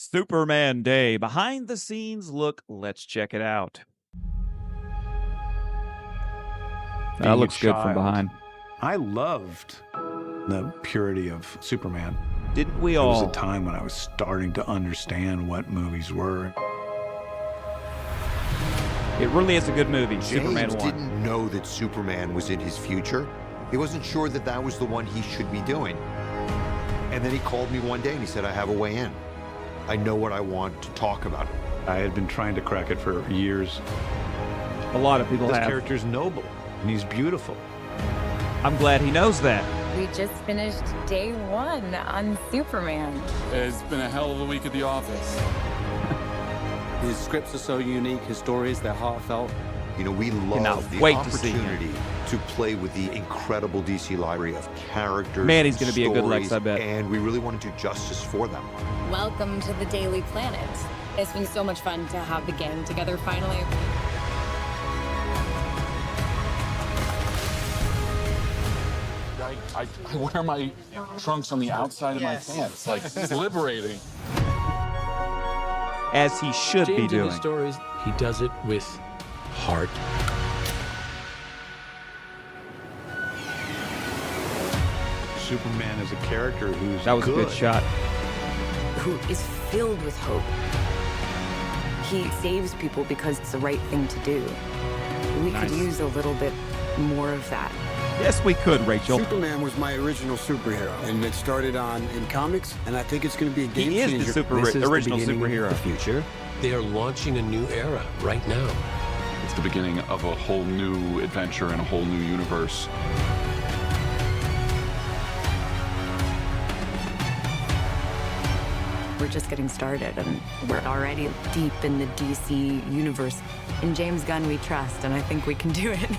Superman Day. Behind the scenes look. Let's check it out. That looks good from behind. I loved the purity of Superman. Didn't we There was all? a time when I was starting to understand what movies were. It really is a good movie, Superman James 1. didn't know that Superman was in his future. He wasn't sure that that was the one he should be doing. And then he called me one day and he said, I have a way in. I know what I want to talk about. I had been trying to crack it for years. A lot of people This have. character's noble, and he's beautiful. I'm glad he knows that. We just finished day 1 on Superman. It's been a hell of a week at the office. His scripts are so unique, his stories, they're heartfelt. You know, we Cannot love the wait to see him. opportunity to play with the incredible DC library of characters. Man, he's gonna be a good stories, Lex, I bet. And we really want to do justice for them. Welcome to the Daily Planet. It's been so much fun to have the gang together finally. I wear my trunks on the outside of my pants. Like, it's liberating. As he should be James in doing. his stories, he does it with heart. Superman is a character who's That was a good shot. Who is filled with hope. He saves people because it's the right thing to do. We Nice. could use a little bit more of that. Yes, we could, Rachel. Superman was my original superhero, and it started in comics, and I think it's going to be a game He is changer. the This is original the beginning superhero. of the future. They are launching a new era right now. It's the beginning of a whole new adventure and a whole new universe. We're just getting started, and we're already deep in the DC universe. In James Gunn, we trust, and I think we can do it.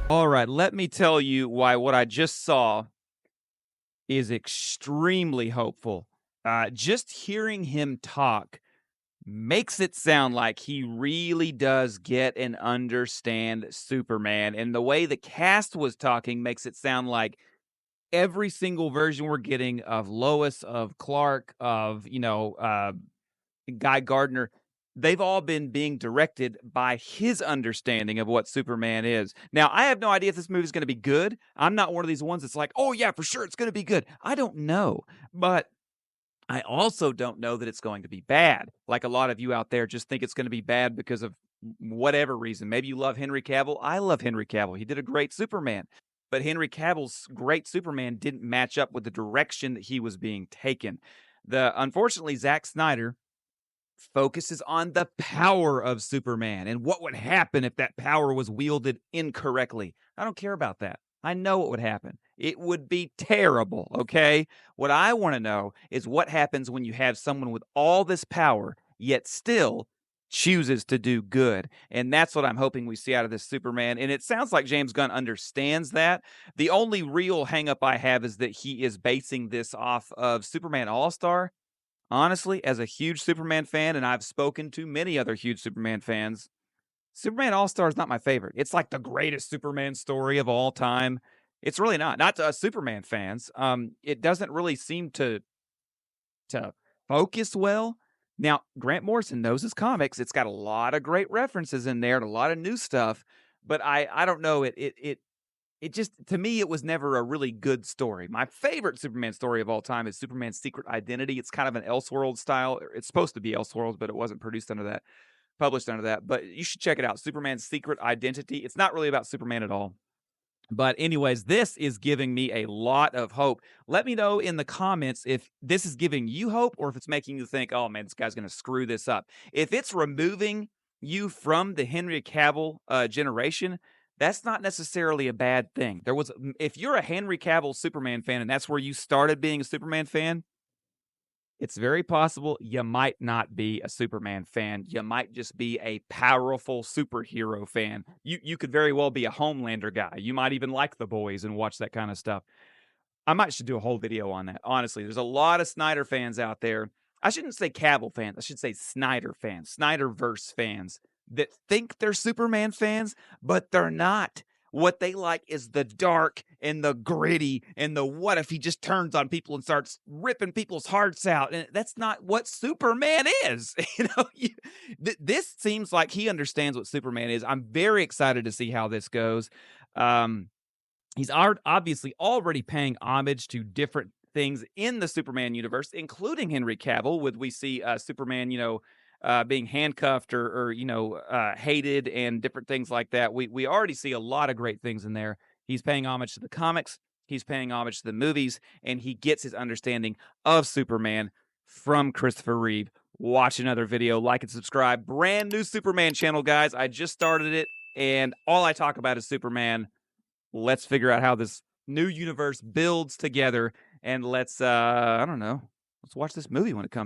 All right, let me tell you why what I just saw is extremely hopeful. Just hearing him talk makes it sound like he really does get and understand Superman. And the way the cast was talking makes it sound like every single version we're getting of Lois, of Clark, of, Guy Gardner, they've all been being directed by his understanding of what Superman is. Now, I have no idea if this movie is going to be good. I'm not one of these ones that's like, oh, yeah, for sure, it's going to be good. I don't know. But I also don't know that it's going to be bad. Like a lot of you out there just think it's going to be bad because of whatever reason. Maybe you love Henry Cavill. I love Henry Cavill. He did a great Superman. But Henry Cavill's great Superman didn't match up with the direction that he was being taken. Unfortunately, Zack Snyder focuses on the power of Superman and what would happen if that power was wielded incorrectly. I don't care about that. I know what would happen. It would be terrible, okay? What I want to know is what happens when you have someone with all this power, yet still chooses to do good. And that's what I'm hoping we see out of this Superman. And it sounds like James Gunn understands that. The only real hang-up I have is that he is basing this off of Superman All-Star. Honestly, as a huge Superman fan, and I've spoken to many other huge Superman fans, Superman All-Star is not my favorite. It's like the greatest Superman story of all time. It's really not. Not to us Superman fans. It doesn't really seem to focus well. Now, Grant Morrison knows his comics. It's got a lot of great references in there and a lot of new stuff. But I don't know. It just, to me, it was never a really good story. My favorite Superman story of all time is Superman's Secret Identity. It's kind of an Elseworld style. It's supposed to be Elseworlds, but it wasn't published under that. But you should check it out. Superman's Secret Identity. It's not really about Superman at all. But anyways, this is giving me a lot of hope. Let me know in the comments if this is giving you hope or if it's making you think, oh man, this guy's going to screw this up. If it's removing you from the Henry Cavill generation, that's not necessarily a bad thing. If you're a Henry Cavill Superman fan and that's where you started being a Superman fan, it's very possible you might not be a Superman fan. You might just be a powerful superhero fan. You could very well be a Homelander guy. You might even like The Boys and watch that kind of stuff. I might should do a whole video on that. Honestly, there's a lot of Snyder fans out there. I shouldn't say Cavill fans. I should say Snyder fans, Snyderverse fans that think they're Superman fans, but they're not. What they like is the dark and the gritty and the what if he just turns on people and starts ripping people's hearts out. And that's not what Superman is. This seems like he understands what Superman is. I'm very excited to see how this goes. He's obviously already paying homage to different things in the Superman universe, including Henry Cavill. We see Superman, being handcuffed or hated and different things like that. We already see a lot of great things in there. He's paying homage to the comics. He's paying homage to the movies, and he gets his understanding of Superman from Christopher Reeve. Watch another video, like and subscribe. Brand new Superman channel, guys. I just started it, and all I talk about is Superman. Let's figure out how this new universe builds together, and let's, I don't know, let's watch this movie when it comes out.